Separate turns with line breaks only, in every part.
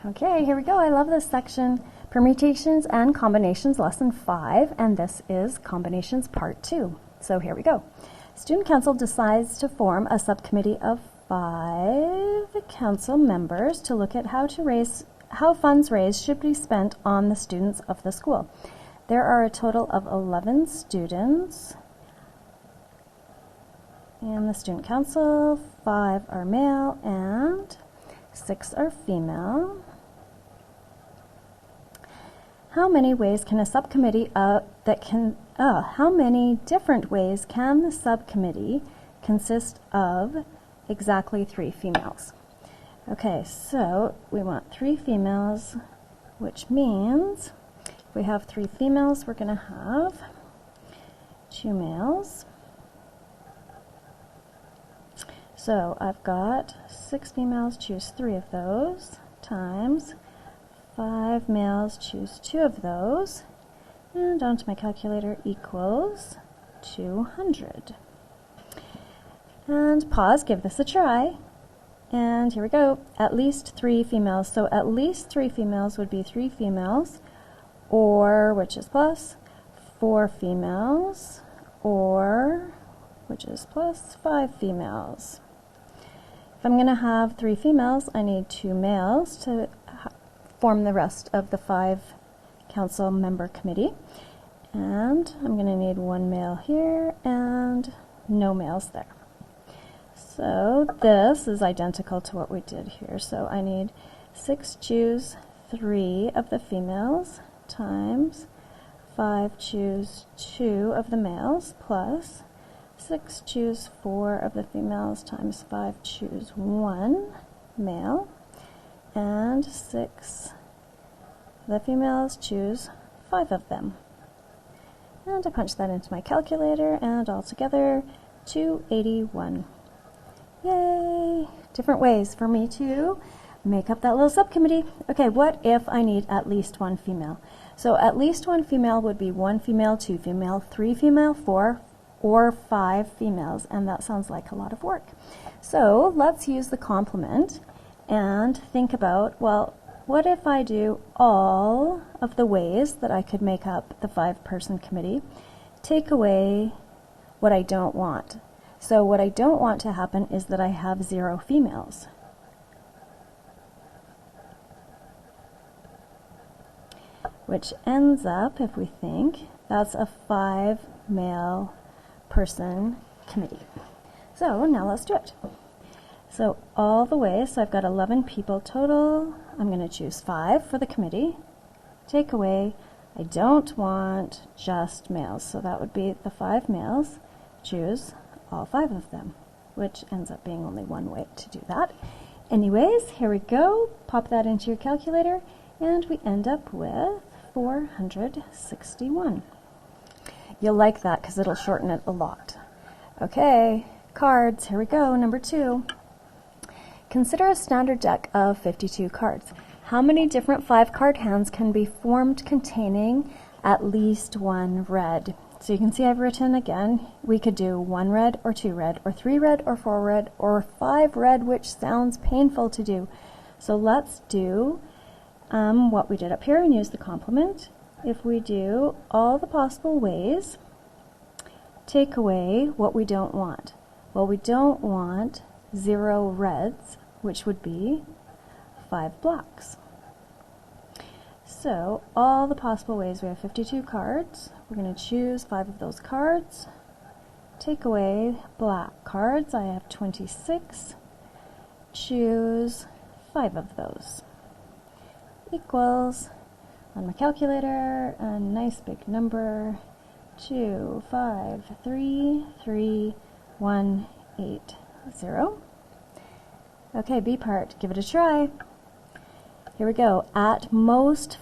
Okay, here we go. I love this section. Permutations and combinations, lesson 5, and this is combinations part 2. So here we go. Student council decides to form a subcommittee of 5 council members to look at how funds raised should be spent on the students of the school. There are a total of 11 students in the student council. 5 are male and 6 are female. How many ways can a subcommittee how many different ways can the subcommittee consist of exactly 3 females? Okay, so we want 3 females, which means if we have 3 females, we're going to have 2 males. So I've got 6 females, choose 3 of those, times 5 males, choose 2 of those, and onto my calculator equals 200. And pause, give this a try. And here we go, at least 3 females. So at least 3 females would be 3 females, or, which is plus, 4 females, or, which is plus, 5 females. If I'm going to have 3 females, I need 2 males to form the rest of the 5 council member committee. And I'm going to need 1 male here and no males there. So this is identical to what we did here. So I need 6 choose 3 of the females times 5 choose 2 of the males plus 6 choose 4 of the females times 5 choose 1 male, and 6 the females choose 5 of them. And I punch that into my calculator, and altogether 281. Yay! Different ways for me to make up that little subcommittee. Okay, what if I need at least 1 female? So at least 1 female would be 1 female, 2 female, 3 female, 4 or 5 females, and that sounds like a lot of work. So let's use the complement and think about, well, what if I do all of the ways that I could make up the 5-person committee, take away what I don't want. So what I don't want to happen is that I have 0 females. Which ends up, if we think, that's a 5-male person committee. So now let's do it. So all the way, so I've got 11 people total. I'm going to choose 5 for the committee. Take away, I don't want just males. So that would be the 5 males. Choose all 5 of them, which ends up being only 1 way to do that. Anyways, here we go. Pop that into your calculator, and we end up with 461. You'll like that because it'll shorten it a lot. Okay, cards, here we go, number 2. Consider a standard deck of 52 cards. How many different 5-card hands can be formed containing at least 1 red? So you can see I've written again, we could do 1 red or 2 red or 3 red or 4 red or 5 red, which sounds painful to do. So let's do what we did up here and use the complement. If we do all the possible ways, take away what we don't want. Well, we don't want 0 reds, which would be 5 blacks. So all the possible ways, we have 52 cards. We're going to choose 5 of those cards. Take away black cards. I have 26. Choose 5 of those. Equals, on my calculator, a nice big number, 2533180. Okay, B part, give it a try. Here we go. At most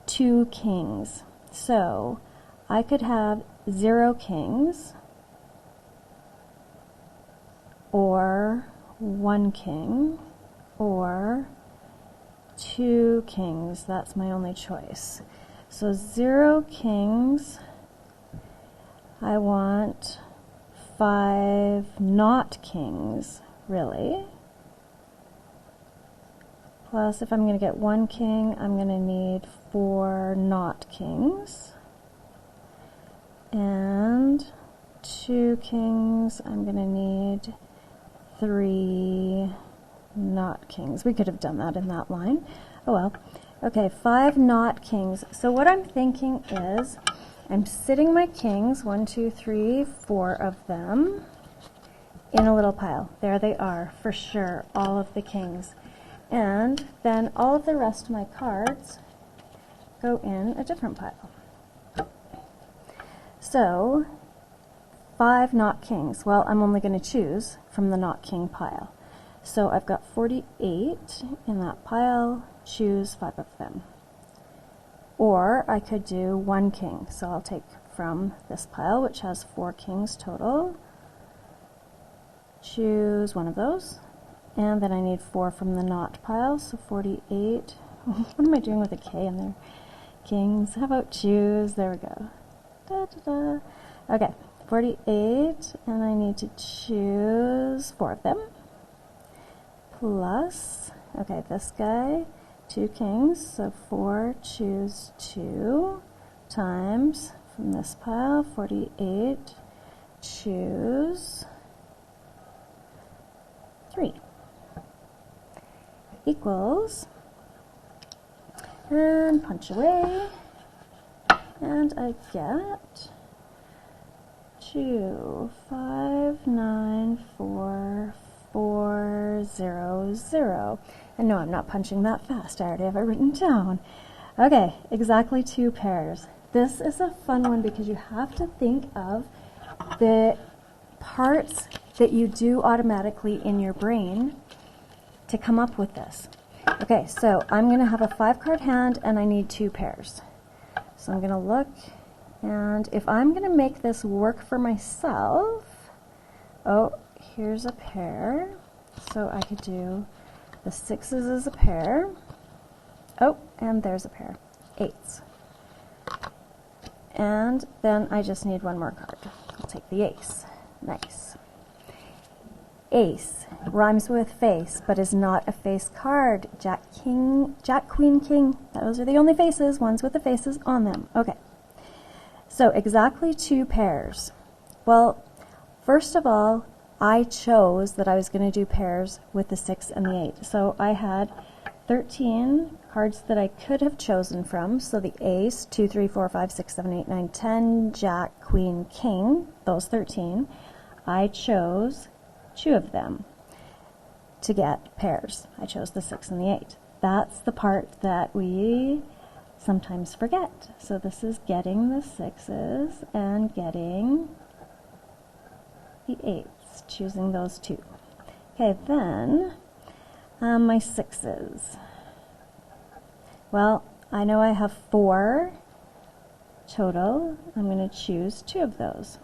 2 kings. So I could have 0 kings or 1 king or 2 kings. That's my only choice. So 0 kings. I want 5 not kings, really. plus if I'm going to get 1 king, I'm going to need 4 not kings. And 2 kings, I'm going to need 3 not kings. We could have done that in that line. Oh well. Okay, 5 not kings. So what I'm thinking is I'm sitting my kings, 1, 2, 3, 4 of them, in a little pile. There they are, for sure, all of the kings. And then all of the rest of my cards go in a different pile. So 5 not kings. Well, I'm only going to choose from the not king pile. So I've got 48 in that pile, choose 5 of them. Or I could do 1 king. So I'll take from this pile, which has 4 kings total, choose 1 of those. And then I need 4 from the not pile, so 48. What am I doing with a K in there? Kings. How about choose? There we go. Da, da, da. Okay, 48, and I need to choose 4 of them. Plus, okay, this guy, 2 kings, so 4, choose 2, times, from this pile, 48, choose 3, equals, and punch away, and I get 2, 5, 9, 4, 4, 0, 0. And no, I'm not punching that fast. I already have it written down. Okay, exactly 2 pairs. This is a fun one because you have to think of the parts that you do automatically in your brain to come up with this. Okay, so I'm going to have a 5-card hand and I need 2 pairs. So I'm going to look, and if I'm going to make this work for myself, oh, here's a pair. So I could do the 6s as a pair. Oh, and there's a pair, 8s. And then I just need 1 more card. I'll take the ace. Nice. Ace rhymes with face, but is not a face card. Jack, king, Jack, queen, king. Those are the only faces, ones with the faces on them. Okay. So exactly 2 pairs. Well, first of all, I chose that I was going to do pairs with the 6 and the 8. So I had 13 cards that I could have chosen from. So the ace, 2, 3, 4, 5, 6, 7, 8, 9, 10, jack, queen, king, those 13. I chose 2 of them to get pairs. I chose the 6 and the 8. That's the part that we sometimes forget. So this is getting the 6s and getting the 8s, choosing those 2. Okay, then my 6s. Well, I know I have 4 total. I'm going to choose 2 of those.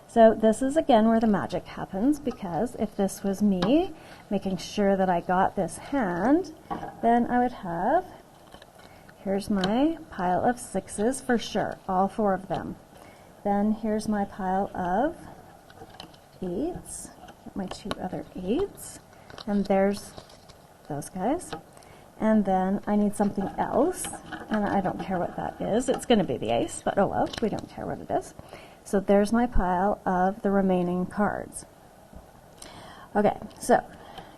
So this is again where the magic happens, because if this was me making sure that I got this hand, then I would have, here's my pile of 6s for sure, all 4 of them. Then here's my pile of 8s, get my 2 other 8s, and there's those guys. And then I need something else, and I don't care what that is. It's going to be the ace, but oh well, we don't care what it is. So there's my pile of the remaining cards. Okay, so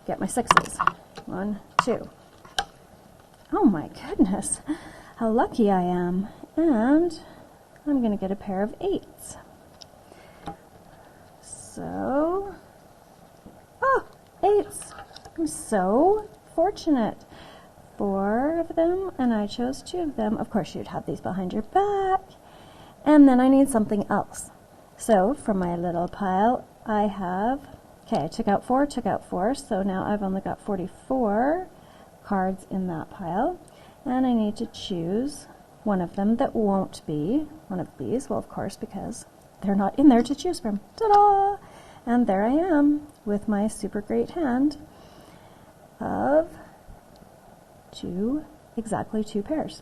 get my 6s. 1, 2. Oh my goodness, how lucky I am. And I'm going to get a pair of 8s. So, oh, 8s. I'm so fortunate. 4 of them, and I chose 2 of them. Of course, you'd have these behind your back. And then I need something else. So from my little pile, I have, okay, I took out 4, so now I've only got 44 cards in that pile. And I need to choose one of them that won't be one of these. Well, of course, because they're not in there to choose from. Ta-da! And there I am with my super great hand of exactly 2 pairs.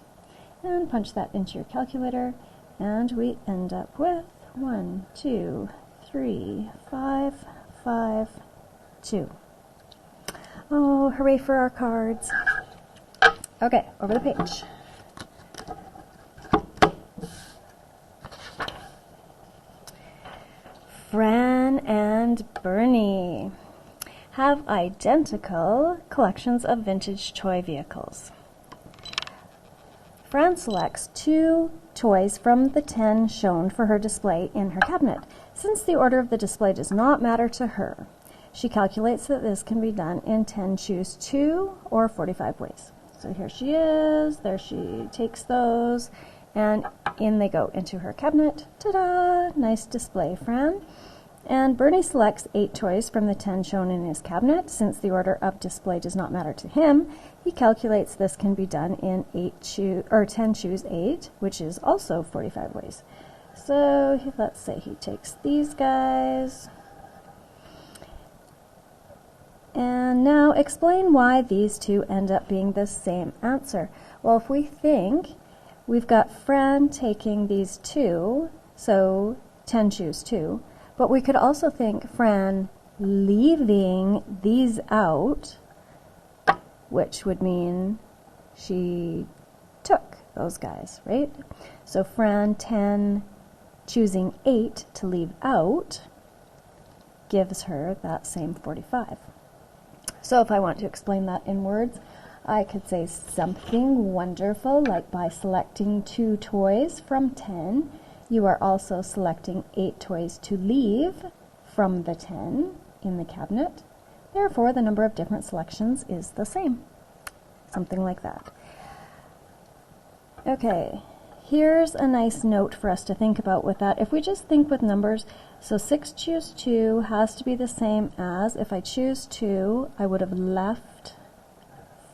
And punch that into your calculator, and we end up with 1, 2, 3, 5, 5, 2. Oh, hooray for our cards. Okay, over the page. Fran and Bernie have identical collections of vintage toy vehicles. Fran selects 2 toys from the 10 shown for her display in her cabinet. Since the order of the display does not matter to her, she calculates that this can be done in 10 choose 2 or 45 ways. So here she is, there she takes those, and in they go into her cabinet. Ta-da! Nice display, Fran. And Bernie selects 8 toys from the 10 shown in his cabinet. Since the order of display does not matter to him, he calculates this can be done in 10 choose 8, which is also 45 ways. So let's say he takes these guys. And now explain why these 2 end up being the same answer. Well, if we think we've got Fran taking these 2, so 10 choose 2, but we could also think Fran leaving these out, which would mean she took those guys, right? So Fran 10 choosing 8 to leave out gives her that same 45. So if I want to explain that in words, I could say something wonderful, like by selecting 2 toys from 10, you are also selecting 8 toys to leave from the 10 in the cabinet. Therefore, the number of different selections is the same. Something like that. Okay, here's a nice note for us to think about with that. If we just think with numbers, so 6 choose 2 has to be the same as, if I choose 2, I would have left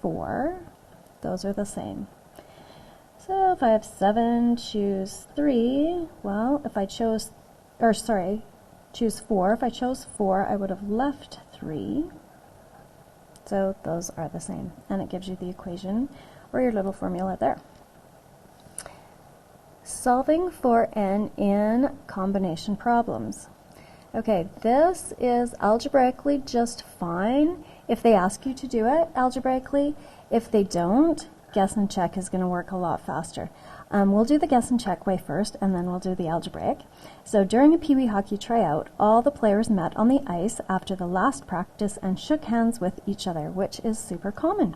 4. Those are the same. So if I have 7 choose 3, well, if I chose, choose 4. If I chose 4, I would have left 3. So those are the same. And it gives you the equation or your little formula there. Solving for n in combination problems. Okay, this is algebraically just fine if they ask you to do it algebraically. If they don't, guess and check is going to work a lot faster. We'll do the guess and check way first, and then we'll do the algebraic. So during a Pee Wee hockey tryout, all the players met on the ice after the last practice and shook hands with each other, which is super common.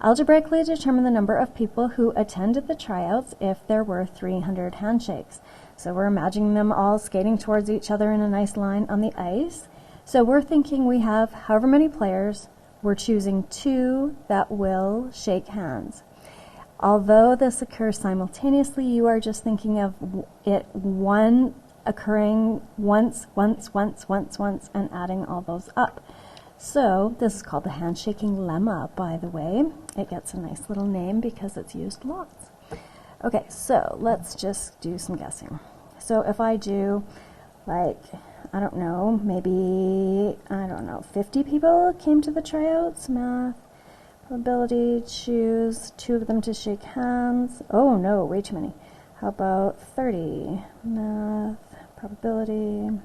Algebraically determine the number of people who attended the tryouts if there were 300 handshakes. So we're imagining them all skating towards each other in a nice line on the ice. So we're thinking we have however many players, we're choosing 2 that will shake hands. Although this occurs simultaneously, you are just thinking of it one occurring once, and adding all those up. So this is called the handshaking lemma, by the way. It gets a nice little name because it's used lots. Okay, so let's just do some guessing. So if I do, like, I don't know, maybe, 50 people came to the tryouts, math, probability, choose 2 of them to shake hands. Oh no, way too many. How about 30? Math, probability.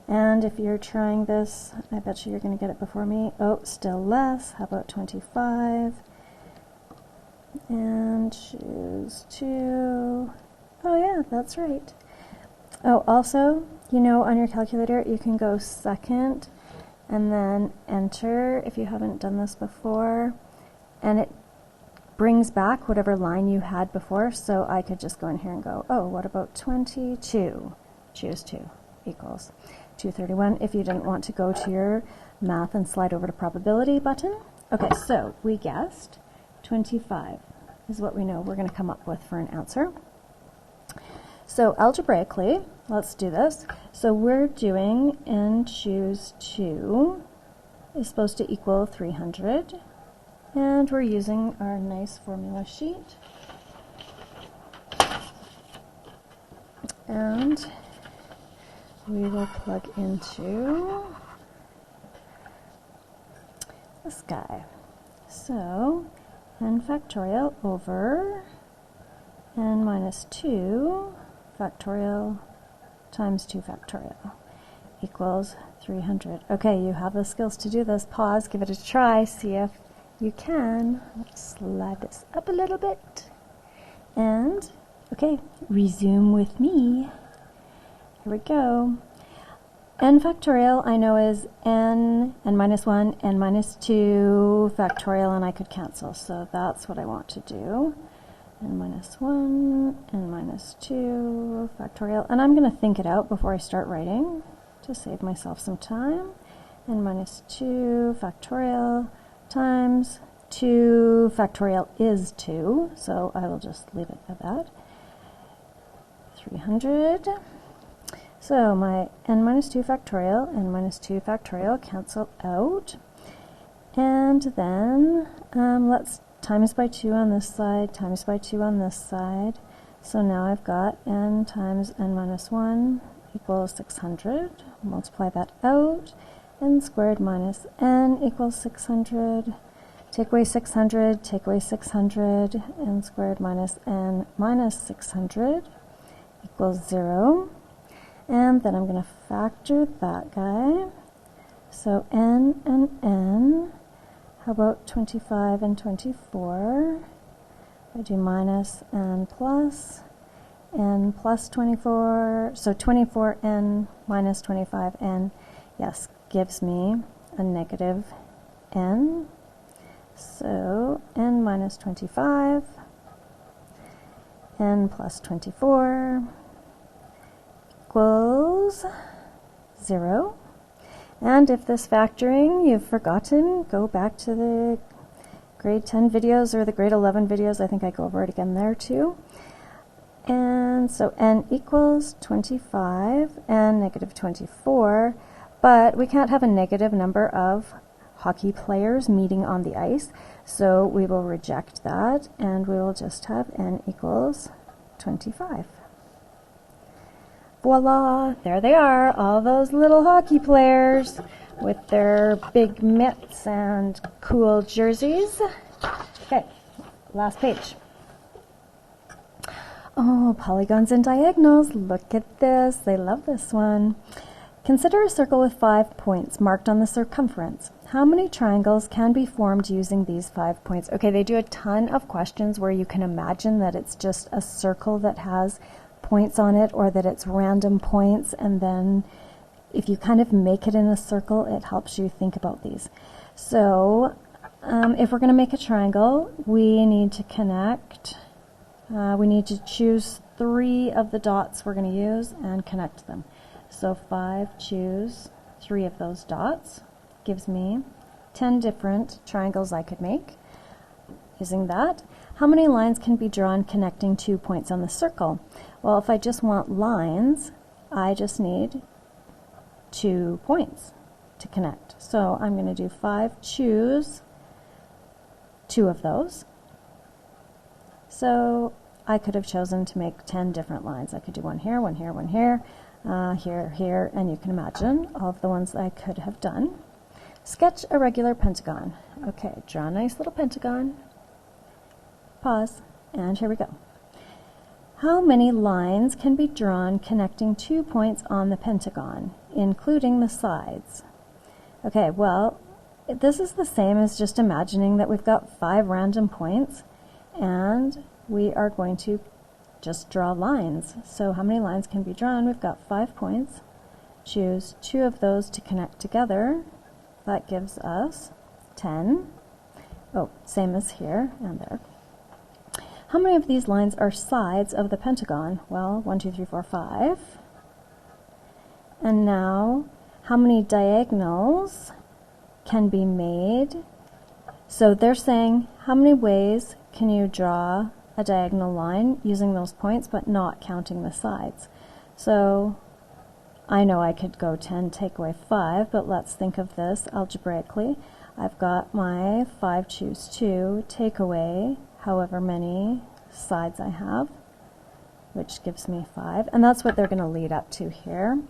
And if you're trying this, I bet you're going to get it before me. Oh, still less. How about 25? And choose 2. Oh yeah, that's right. Oh, also, you know, on your calculator, you can go second and then enter if you haven't done this before. And it brings back whatever line you had before. So I could just go in here and go, oh, what about 22? Choose 2 equals 231 if you didn't want to go to your math and slide over to probability button. Okay, so we guessed 25 is what we know we're going to come up with for an answer. So algebraically, let's do this. So we're doing n choose 2 is supposed to equal 300. And we're using our nice formula sheet. And we will plug into this guy. So n factorial over n minus 2 factorial times 2 factorial equals 300. Okay, you have the skills to do this. Pause, give it a try, see if you can slide this up a little bit. And, okay, resume with me. Here we go. N factorial I know is n minus 1, n minus 2 factorial, and I could cancel. So that's what I want to do. N minus 1, n minus 2 factorial. And I'm going to think it out before I start writing to save myself some time. N minus 2 factorial times 2 factorial is 2. So I will just leave it at that. 300. So my n minus 2 factorial cancel out. And then let's times by 2 on this side, times by 2 on this side. So now I've got n times n minus 1 equals 600. Multiply that out. N squared minus n equals 600. Take away 600, take away 600. N squared minus n minus 600 equals 0. And then I'm going to factor that guy. So n and n. How about 25 and 24? I do minus and plus. N plus 24. So 24n minus 25n, yes, gives me a negative n. So n minus 25, n plus 24 equals 0. And if this factoring you've forgotten, go back to the grade 10 videos or the grade 11 videos. I think I go over it again there too. And so n equals 25 and negative 24, but we can't have a negative number of hockey players meeting on the ice, so we will reject that and we will just have n equals 25. Voila, there they are, all those little hockey players with their big mitts and cool jerseys. Okay, last page. Oh, polygons and diagonals, look at this, they love this one. Consider a circle with 5 points marked on the circumference. How many triangles can be formed using these 5 points? Okay, they do a ton of questions where you can imagine that it's just a circle that has points on it, or that it's random points, and then if you kind of make it in a circle, it helps you think about these. So if we're going to make a triangle, we need to connect. We need to choose 3 of the dots we're going to use and connect them. So 5, choose 3 of those dots, gives me 10 different triangles I could make using that. How many lines can be drawn connecting 2 points on the circle? Well, if I just want lines, I just need 2 points to connect. So I'm going to do 5, choose 2 of those. So I could have chosen to make 10 different lines. I could do one here, one here, one here, here, here, and you can imagine all of the ones I could have done. Sketch a regular pentagon. Okay, draw a nice little pentagon. Pause, and here we go. How many lines can be drawn connecting 2 points on the pentagon, including the sides? Okay, well, this is the same as just imagining that we've got 5 random points, and we are going to just draw lines. So how many lines can be drawn? We've got 5 points. Choose 2 of those to connect together. That gives us 10. Oh, same as here and there. How many of these lines are sides of the pentagon? Well, 1, 2, 3, 4, 5. And now, how many diagonals can be made? So they're saying, how many ways can you draw a diagonal line using those points, but not counting the sides? So I know I could go 10, take away 5, but let's think of this algebraically. I've got my 5, choose 2, take away however many sides I have, which gives me 5. And that's what they're going to lead up to here.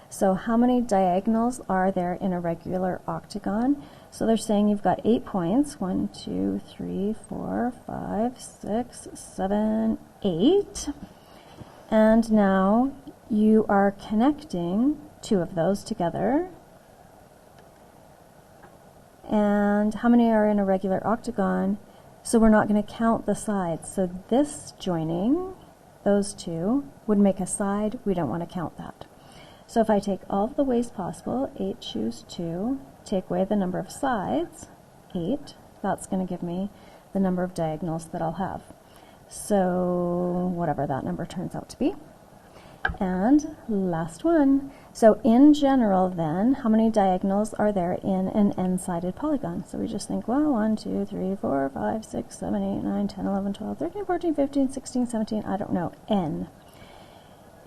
So how many diagonals are there in a regular octagon? So they're saying you've got 8 points. 1, 2, 3, 4, 5, 6, 7, 8. And now you are connecting 2 of those together. And how many are in a regular octagon? So we're not going to count the sides. So this joining, those two, would make a side. We don't want to count that. So if I take all of the ways possible, 8 choose 2, take away the number of sides, 8, that's going to give me the number of diagonals that I'll have. So whatever that number turns out to be. And last one. So in general then, how many diagonals are there in an n-sided polygon? So we just think, well, 1, 2, 3, 4, 5, 6, 7, 8, 9, 10, 11, 12, 13, 14, 15, 16, 17, I don't know, n.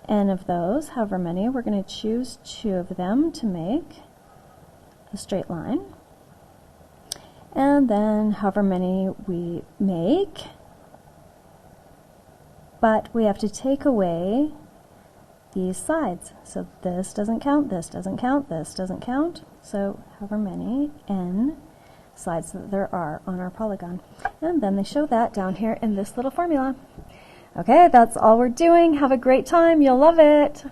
N of those, however many, we're going to choose 2 of them to make a straight line. And then however many we make, but we have to take away these sides. So this doesn't count, this doesn't count, this doesn't count. So however many n sides that there are on our polygon. And then they show that down here in this little formula. Okay, that's all we're doing. Have a great time. You'll love it.